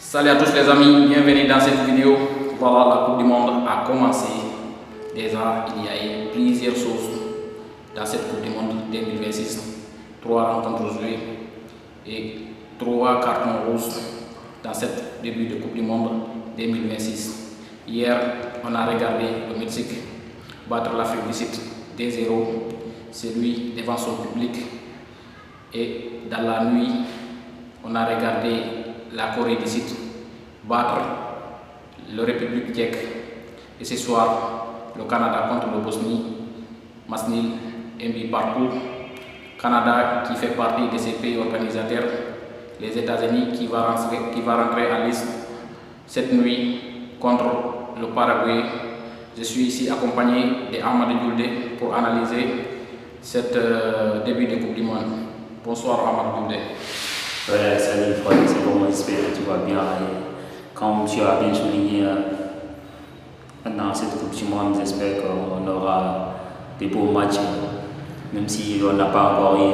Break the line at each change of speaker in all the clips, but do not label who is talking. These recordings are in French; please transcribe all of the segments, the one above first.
Salut à tous les amis, bienvenue dans cette vidéo. Voilà, la Coupe du Monde a commencé. Déjà, il y a eu plusieurs choses dans cette Coupe du Monde 2026. 3 rencontres jouées et 3 cartons rouges dans cette début de Coupe du Monde 2026. Hier, on a regardé le Mexique battre l'Afrique du Sud 2-0, c'est lui devant son public. Et dans la nuit, on a regardé la Corée du Sud battre la République tchèque. Et ce soir, le Canada contre le Bosnie, match nul, un but partout. Canada qui fait partie de ces pays organisateurs, les États-Unis qui va rentrer en liste cette nuit contre le Paraguay. Je suis ici accompagné de Amadou Djoulde pour analyser cette début de Coupe du Monde. Bonsoir Amadou Djoulde.
Ouais, salut Fred, c'est bon, j'espère que tu vas bien. Et comme tu as bien souligné, dans cette Coupe du Monde, j'espère qu'on aura des beaux matchs, même si on n'a pas encore eu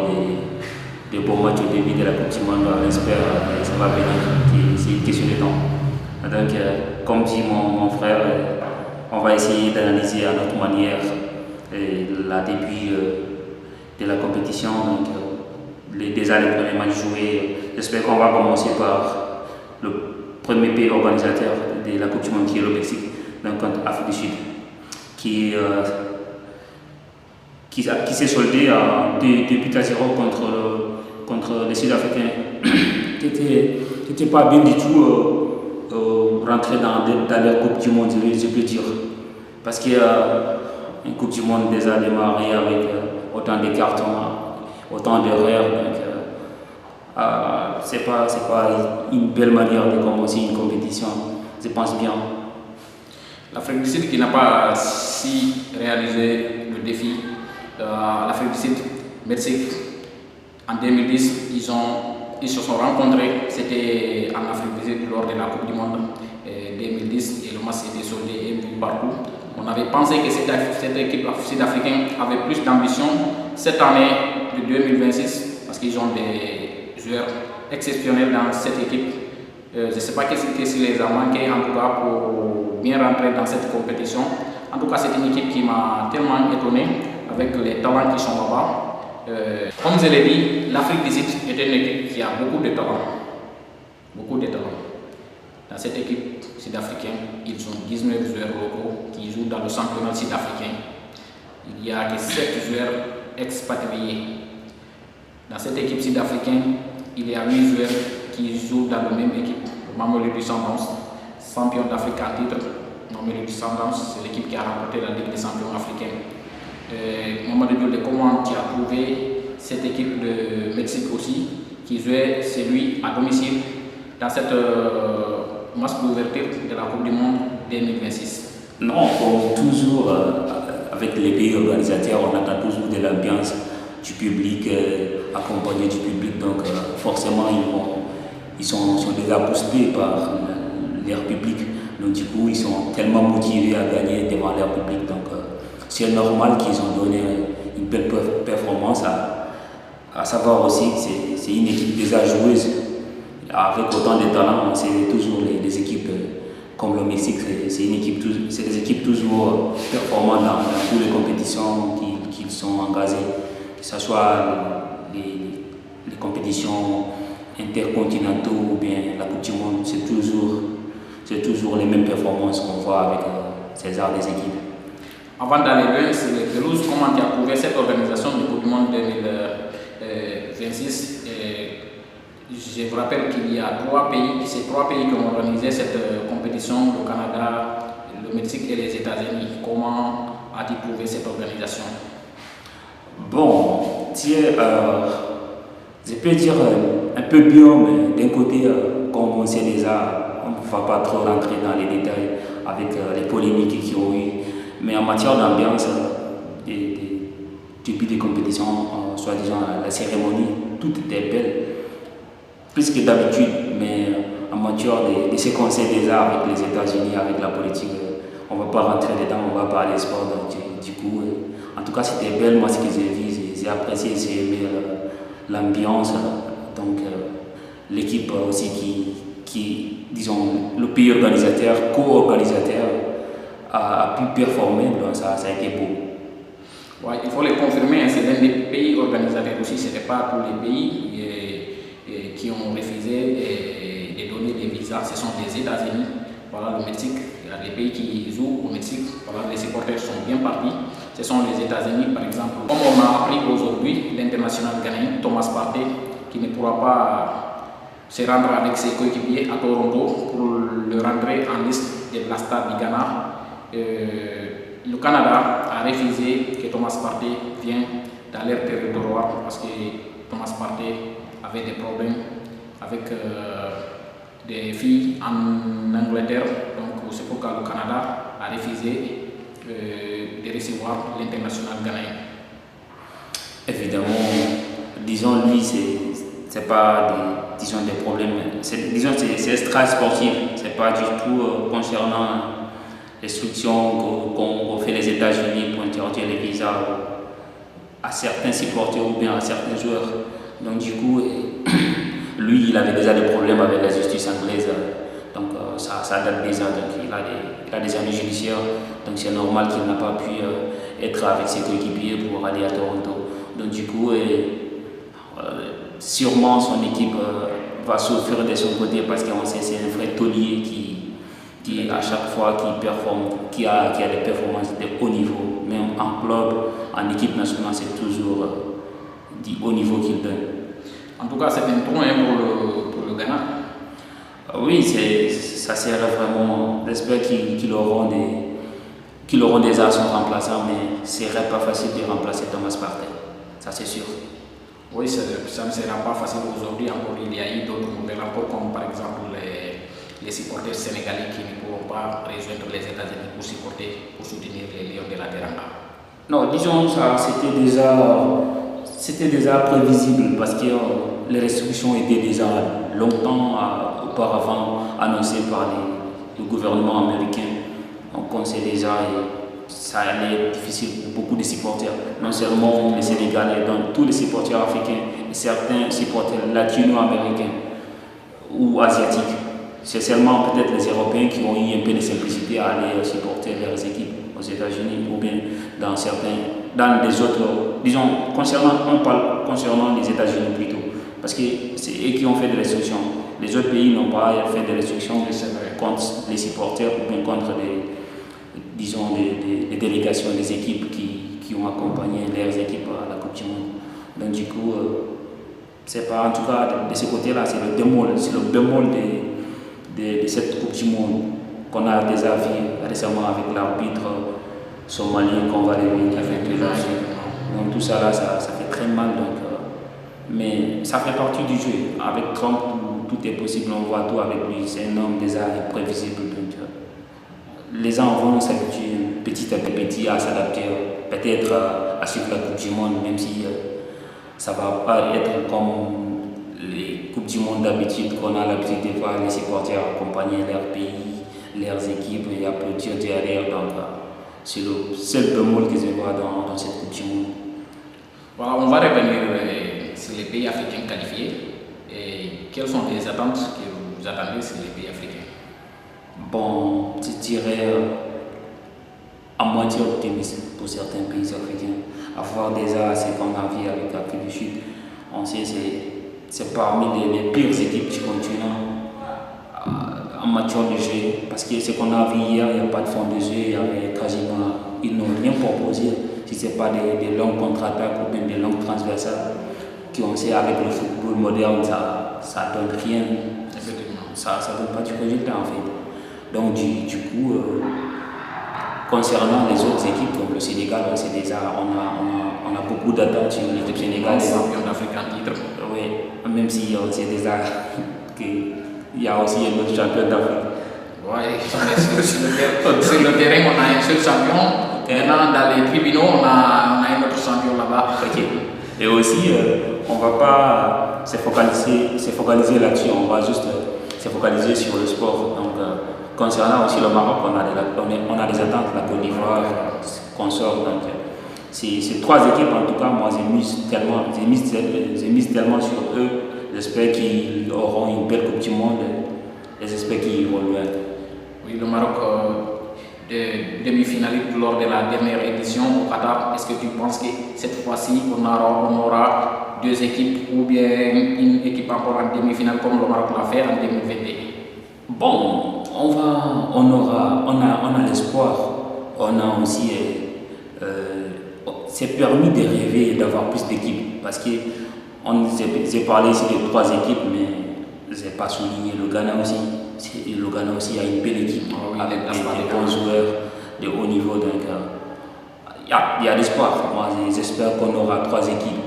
des beaux matchs au début de la Coupe du Monde, on espère que ça va venir, c'est une question de temps. Donc, comme dit mon frère, on va essayer d'analyser à notre manière la début de la compétition. Donc, déjà les premiers matchs joués, j'espère qu'on va commencer par le premier pays organisateur de la Coupe du Monde qui est le Mexique, donc contre l'Afrique du Sud, qui s'est soldé à 2 buts à 0 contre les Sud-Africains, qui n'étaient pas bien du tout rentrés dans leur Coupe du Monde, je peux dire, parce qu'il y a une Coupe du Monde déjà démarrée avec autant de cartons, autant d'erreurs, donc c'est pas une belle manière de commencer une compétition, je pense bien.
L'Afrique du Sud qui n'a pas si réalisé le défi, l'Afrique du Sud, Mexique, en 2010, ils se sont rencontrés, c'était en Afrique du Sud lors de la Coupe du Monde 2010 et le match était soldé un but partout. On avait pensé que cette équipe sud-africaine avait plus d'ambition cette année de 2026 parce qu'ils ont des joueurs exceptionnels dans cette équipe. Je ne sais pas qu'est-ce qui les a manqué en tout cas pour bien rentrer dans cette compétition. En tout cas, c'est une équipe qui m'a tellement étonné avec les talents qui sont là-bas. Comme je l'ai dit, l'Afrique du Sud est une équipe qui a beaucoup de talents. Beaucoup de talents. Dans cette équipe sud-africaine, ils ont 19 joueurs locaux qui jouent dans le championnat sud-africain. Il n'y a que 7 joueurs expatriés. Dans cette équipe sud-africaine, il y a 8 joueurs qui jouent dans la même équipe. Le Mamelodi Sundowns, champion d'Afrique en titre. Mamelodi Sundowns, c'est l'équipe qui a remporté la Ligue des champions africains. Mamadou Djoulde, comment tu as trouvé cette équipe de Mexique aussi, qui jouait celui à domicile dans cette match d'ouverture de la Coupe du Monde 2026?
Non, comme toujours, avec les pays organisateurs, on attend toujours de l'ambiance du public, accompagné du public, donc forcément ils sont déjà boostés par leur public, donc du coup ils sont tellement motivés à gagner devant leur public, donc c'est normal qu'ils ont donné une belle performance, à savoir aussi que c'est une équipe déjà joueuse, avec autant de talent. C'est toujours les équipes comme le Mexique, c'est des équipes toujours performantes dans toutes les compétitions qu'ils sont engagés, que ce soit les compétitions intercontinentaux ou bien la Coupe du Monde, c'est toujours les mêmes performances qu'on voit avec ces arts des équipes.
Avant d'aller loin sur les pelouses, comment tu as trouvé cette organisation du Coupe du Monde 2026? Je vous rappelle qu'il y a 3 pays, c'est 3 pays qui ont organisé cette compétition, le Canada, le Mexique et les États-Unis. Comment as-tu trouvé cette organisation?
Bon, je peux dire un peu bien, mais d'un côté, comme on sait déjà, on ne va pas trop rentrer dans les détails avec les polémiques qui ont eu. Mais en matière d'ambiance, depuis des compétitions, soi-disant la cérémonie, tout était belle, plus que d'habitude. Mais en matière de ce qu'on sait déjà avec les États-Unis, avec la politique, on ne va pas rentrer dedans, on va parler sport. Donc, du coup, en tout cas, c'était belle, moi ce que j'ai vu, j'ai apprécié, j'ai aimé l'ambiance. Donc, l'équipe aussi disons, le pays organisateur, co-organisateur, a pu performer, donc ça a été beau.
Ouais, il faut le confirmer, hein, c'est l'un des pays organisateurs aussi, ce n'est pas tous les pays qui ont refusé de donner des visas, ce sont les États-Unis, voilà, le Mexique, il y a des pays qui jouent au Mexique, voilà, les supporters sont bien partis, ce sont les États-Unis par exemple. Comme on a appris aujourd'hui, l'international ghanéen Thomas Partey, qui ne pourra pas se rendre avec ses coéquipiers à Toronto pour le rentrer en liste des Black Stars du Ghana. Le Canada a refusé que Thomas Partey vienne dans leur territoire parce que Thomas Partey avait des problèmes avec des filles en Angleterre. Donc c'est pourquoi le Canada a refusé de recevoir l'international ghanéen.
Évidemment, disons lui, c'est pas des problèmes. C'est extra sportif. C'est pas du tout concernant les structures qu'ont fait les États-Unis pour interdire les visas à certains supporters ou bien à certains joueurs. Donc du coup, lui, il avait déjà des problèmes avec la justice anglaise. Donc ça date déjà. Donc il a des années judiciaires. Donc c'est normal qu'il n'a pas pu être avec ses coéquipiers pour aller à Toronto. Donc du coup, sûrement son équipe va souffrir de son côté parce qu'on sait que c'est un vrai taulier qui à chaque fois qui performe, qui a des performances de haut niveau, même en club, en équipe nationale, c'est toujours du haut niveau qu'il donne.
En tout cas, c'est un point pour le Ghana.
Oui, ça serait vraiment. J'espère qu'ils auront des actions remplaçants, mais ce ne serait pas facile de remplacer Thomas Partey. Ça, c'est sûr.
Oui, ça ne sera pas facile aujourd'hui. Encore, il y a eu d'autres nouvelles, encore comme par exemple les supporters sénégalais qui ne pourront pas rejoindre les États-Unis pour soutenir les Lions de la Teranga.
Non, disons ça, c'était déjà prévisible parce que les restrictions étaient déjà longtemps auparavant annoncées par le gouvernement américain. Donc on sait déjà et ça allait être difficile pour beaucoup de supporters, non seulement les Sénégalais, donc tous les supporters africains et certains supporters latino-américains ou asiatiques. C'est seulement peut-être les Européens qui ont eu un peu de simplicité à aller supporter leurs équipes aux États-Unis ou bien dans des autres, disons, on parle concernant les États-Unis plutôt, parce que c'est eux qui ont fait des restrictions. Les autres pays n'ont pas fait des restrictions contre les supporters ou bien contre des délégations, des équipes qui ont accompagné leurs équipes à la Coupe du Monde. Donc du coup, c'est pas, en tout cas de ce côté-là, c'est le bémol de cette Coupe du Monde qu'on a déjà vu récemment avec l'arbitre somalien qu'on va réunir avec les Africains. Donc tout ça là, ça fait très mal. Donc, mais ça fait partie du jeu. Avec Trump, tout est possible, on voit tout avec lui. C'est un homme déjà imprévisible. Donc, les gens vont s'habituer petit à petit à s'adapter, peut-être à suivre la Coupe du Monde, même si ça ne va pas être comme les Coupes du Monde d'habitude qu'on a l'habitude de voir les supporters accompagner leur pays, leurs équipes et applaudir derrière. Donc c'est le seul bémol que je vois dans cette Coupe du Monde.
Voilà, on va revenir sur les pays africains qualifiés. Et quelles sont les attentes que vous attendez sur les pays africains?
Bon, je dirais à moitié optimiste pour certains pays africains. À voir déjà ce qu'on a vu avec l'Afrique du Sud, on sait que c'est parmi les pires équipes du continent en matière de jeu. Parce que ce qu'on a vu hier, il n'y a pas de fond de jeu, il y avait quasiment, ils n'ont rien proposé. Si ce n'est pas des longues contre-attaques ou bien des longues transversales, qu'on sait avec le football moderne, ça ne donne rien. Ça ne donne pas du résultat en fait. Donc du coup, concernant les autres équipes comme le Sénégal, on sait déjà, on a beaucoup d'attentes sur l'équipe sénégalaise.
Champion d'Afrique en titre.
Oui, même si on sait déjà qu'il y a aussi un autre champion d'Afrique.
Oui, sur le terrain, on a un seul champion. Maintenant, dans les tribunaux, on a un autre champion là-bas.
Ok. Et aussi, on ne va pas se focaliser là-dessus, on va juste se focaliser sur le sport. Donc, concernant aussi le Maroc, on a des attentes, la Côte d'Ivoire, qu'on sort. Donc, ces trois équipes, en tout cas, moi, j'ai mis tellement sur eux. J'espère qu'ils auront une belle Coupe du Monde j'espère qu'ils iront loin.
Oui, le Maroc, demi-finaliste lors de la dernière édition au Qatar, est-ce que tu penses que cette fois-ci on aura deux équipes ou bien une équipe encore en demi-finale comme le Maroc l'a fait en 2021?
Bon, on a l'espoir, on a aussi, c'est permis de rêver et d'avoir plus d'équipes parce que j'ai parlé ici de 3 équipes, mais je n'ai pas souligné le Ghana aussi. Le Ghana aussi a une belle équipe avec des bons joueurs de haut niveau, donc il y a l'espoir. Moi, j'espère qu'on aura 3 équipes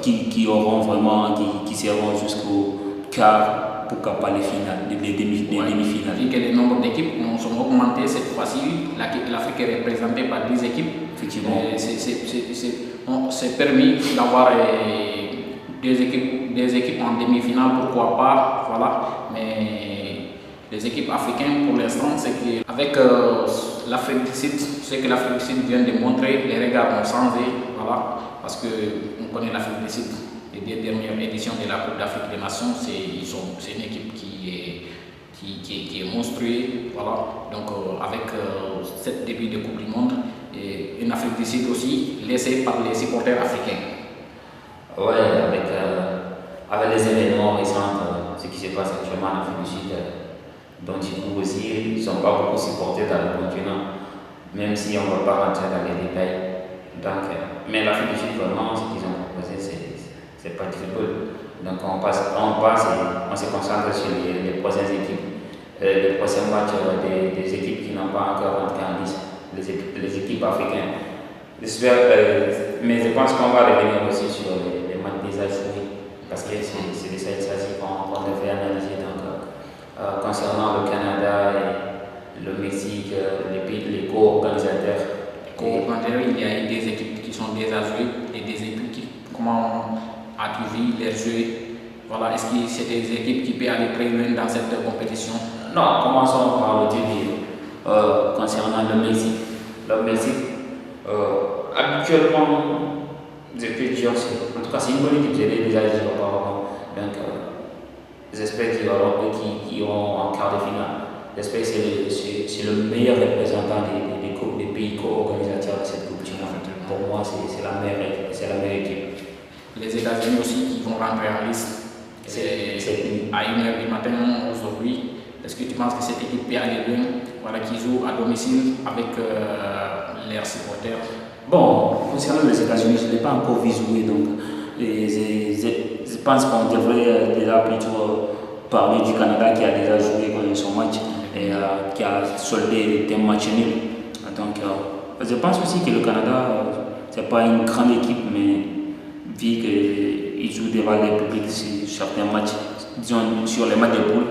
qui auront vraiment, qui seront jusqu'au quart. Pourquoi pas les finales, les demi-finales.
Vu que le nombre d'équipes sont augmentés cette fois-ci, l'Afrique est représentée par 10 équipes.
Effectivement.
C'est permis d'avoir des équipes en demi-finale, pourquoi pas, voilà. Mais les équipes africaines, pour l'instant, c'est qu'avec l'Afrique du Sud, ce que l'Afrique du Sud vient de montrer, les regards ont changé, voilà, parce qu'on connaît l'Afrique du Sud. Les 2 dernières éditions de la Coupe d'Afrique des Nations, c'est une équipe qui est monstrueuse, voilà. Donc avec cette début de Coupe du Monde, et une Afrique du Sud aussi laissée par les supporters africains.
Ouais, avec les événements récents, ce qui se passe actuellement en Afrique du Sud, donc du coup aussi, ils ne sont pas beaucoup supportés dans le continent, même si on ne va pas rentrer dans les détails. Donc, mais l'Afrique du Sud, vraiment, ce qu'ils ont proposé, c'est pas du football. Donc on passe et on se concentre sur les prochaines équipes. Les prochains matchs des équipes qui n'ont pas encore rentré en lice, les équipes africaines. J'espère, mais je pense qu'on va revenir aussi sur les matchs des joués, parce que c'est de ça qu'on devait analyser. Donc, concernant le Canada et le Mexique, les co-organisateurs.
Il y a des équipes qui sont déjà jouées et des équipes qui, comment as-tu vu les jeux? Voilà, est-ce que c'est des équipes qui peuvent aller très loin dans cette compétition?
Non, commençons par le début. Concernant le Mexique. Le Mexique, habituellement, je peux dire, en tout cas, c'est une bonne équipe, je l'ai déjà dit auparavant. Donc, j'espère qu'ils iront en quart de finale. J'espère que c'est le meilleur représentant des pays co-organisateurs de cette Coupe du Monde. Pour moi, c'est la meilleure équipe.
Les États-Unis aussi qui vont rentrer en liste. C'est à 1h du matin aujourd'hui. Est-ce que tu penses que cette équipe peut aller loin, voilà, qui joue à domicile avec leurs supporters?
Bon, concernant les États-Unis, je ne l'ai pas encore vu jouer, donc je pense qu'on devrait déjà plutôt parler du Canada qui a déjà joué son match et qui a soldé des matchs nuls. Donc, je pense aussi que le Canada, ce n'est pas une grande équipe, mais vu qu'il joue devant les publics sur certains matchs, disons sur les matchs de poule,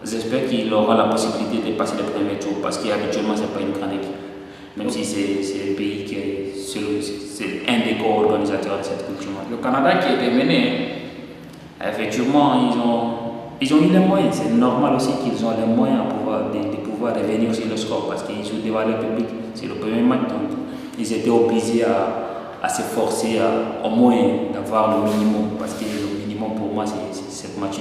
j'espère qu'il aura la possibilité de passer le premier tour parce qu'habituellement ce n'est pas une grande équipe. Même si c'est un pays qui c'est un des co-organisateurs de cette Coupe du Monde.
Le Canada qui était mené.
Effectivement, ils ont eu les moyens. C'est normal aussi qu'ils ont les moyens de pouvoir revenir sur le score parce qu'ils jouent devant le public. C'est le premier match, donc ils étaient obligés à se forcer au moins d'avoir le minimum parce que le minimum pour moi c'est cette match.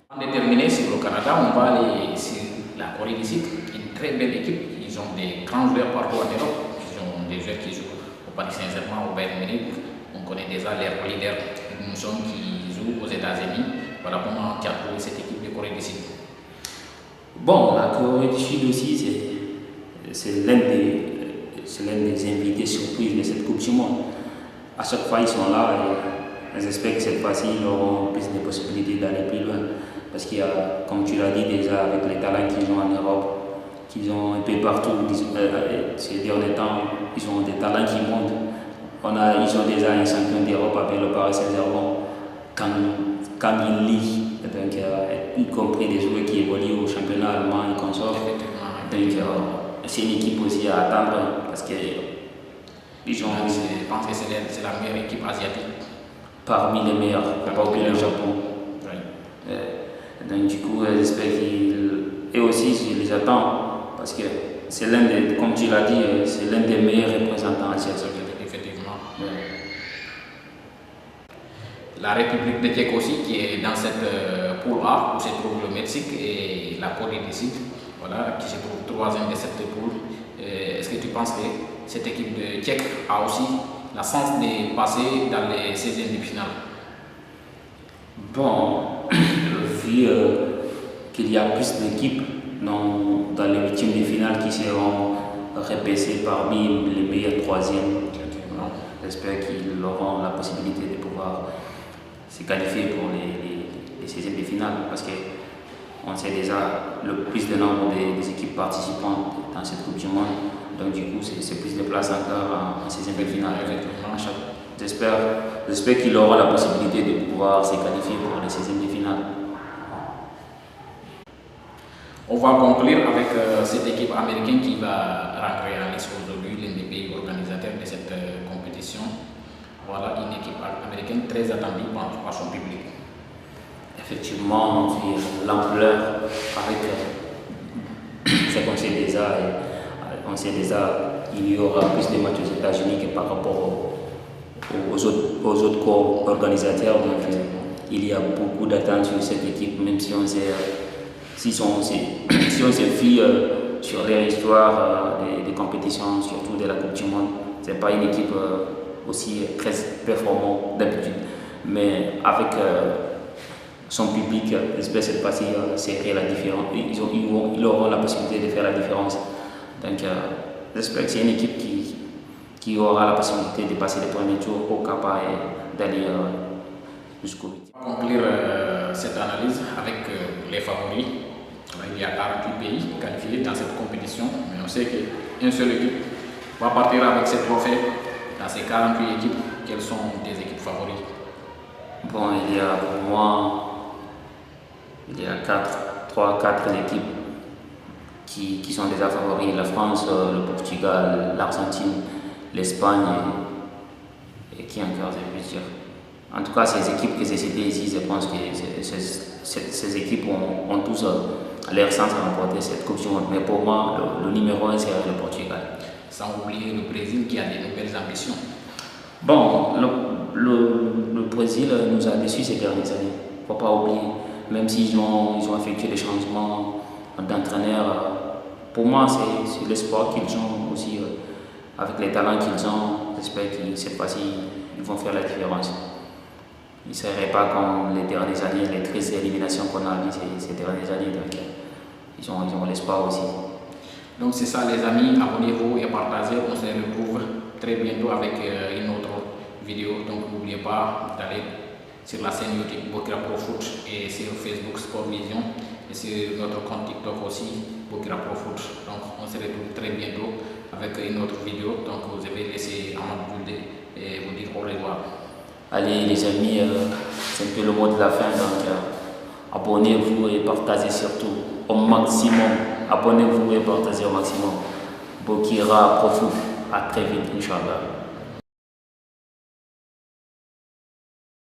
Avant de terminer sur le Canada, on va aller sur la Corée du Sud, une très belle équipe. Ils ont des grands joueurs partout en Europe. Ils ont des joueurs qui jouent au Paris Saint-Germain, au Bayern Munich. On connaît déjà leurs leaders qui jouent aux États-Unis. Voilà comment tu as trouvé cette équipe de Corée du Sud.
Bon, la Corée du Sud aussi, c'est l'un des invités surprises de cette Coupe du Monde. À chaque fois, ils sont là et j'espère que cette fois-ci, ils auront plus de possibilités d'aller plus loin. Parce qu'il y a, comme tu l'as dit déjà, avec les talents qu'ils ont en Europe, qu'ils ont un peu partout, ces derniers temps, ils ont des talents qui montent. Ils ont déjà un champion d'Europe avec le Paris Saint-Germain, Camille Lee, donc, y compris des joueurs qui évoluent au championnat allemand et consorts. Donc, c'est une équipe aussi à attendre parce que
je pense que c'est la meilleure équipe asiatique.
Parmi les meilleurs, pas oublier le Japon.
Oui.
Donc du coup, j'espère et aussi je les attends parce que c'est l'un des, comme tu l'as dit, c'est l'un des meilleurs représentants asiatiques.
Effectivement.
Ouais.
la République de Tchèque aussi, qui est dans cette poule A, où se trouve le Mexique et la Corée du Sud, voilà, qui se trouve troisième de cette poule. Est-ce que tu penses que cette équipe de Tchèque a aussi la chance de passer dans les 16e de finale?
Bon, vu qu'il y a plus d'équipes dans les 8e de finale qui seront repêchées parmi les meilleurs 3e, j'espère qu'ils auront la possibilité de pouvoir se qualifier pour les 16e de finale, parce qu'on sait déjà le plus de nombre des équipes participantes dans cette Coupe du Monde, donc du coup c'est plus de places encore en 16e de finale. J'espère qu'il aura la possibilité de pouvoir se qualifier pour les 16e de finale.
On va conclure avec cette équipe américaine qui va rentrer en lice aujourd'hui, l'un des pays organisateurs de cette compétition. Voilà une équipe américaine très attendue par son public.
Effectivement, l'ampleur avec ce qu'on sait déjà, on sait déjà qu'il y aura plus de matchs aux États-Unis que par rapport aux autres corps organisateurs. Donc, il y a beaucoup d'attentes sur cette équipe, même si on se fie sur leur histoire des compétitions, surtout de la Coupe du Monde. Ce n'est pas une équipe aussi très performante d'habitude, mais avec son public, j'espère que cette fois-ci c'est la différence. Ils auront la possibilité de faire la différence. Donc j'espère que c'est une équipe qui aura la possibilité de passer les premiers tours au Kappa et d'aller jusqu'au bout.
On va conclure cette analyse avec les favoris. Il y a 48 pays qualifiés dans cette compétition, mais on sait qu'une seule équipe va partir avec ce trophée. Dans ces 48 équipes, quelles sont tes équipes favorites?
Bon, il y a pour moi 3-4 équipes qui sont déjà favoris: la France, le Portugal, l'Argentine, l'Espagne et qui encore, je veux dire. En tout cas, ces équipes que j'ai citées ici, je pense que ces équipes ont tous leur chance à remporter cette Coupe du Monde. Mais pour moi, le numéro 1, c'est le Portugal.
Sans oublier le Brésil qui a de nouvelles ambitions.
Bon, le Brésil nous a déçus ces dernières années. Il ne faut pas oublier. Même s'ils ont effectué des changements d'entraîneur, pour moi, c'est l'espoir qu'ils ont aussi. Avec les talents qu'ils ont, j'espère que cette fois-ci, ils vont faire la différence. Ils ne seraient pas comme les dernières années, les 13 éliminations qu'on a vues ces dernières années. Donc, ils ont l'espoir aussi.
Donc c'est ça les amis, abonnez-vous et partagez. On se retrouve très bientôt avec une autre vidéo. Donc n'oubliez pas d'aller sur la chaîne YouTube Bokira Pro Foot et sur Facebook Sport Vision et sur notre compte TikTok aussi Bokira Pro Foot. Donc on se retrouve très bientôt avec une autre vidéo. Donc vous avez laissé Amadou Boulde et vous dire au revoir.
Allez les amis, c'est un peu le mot de la fin. Donc abonnez-vous et partagez surtout au maximum. Abonnez-vous et partagez au maximum. Bokira Pro Foot. À très vite, Inch'Allah.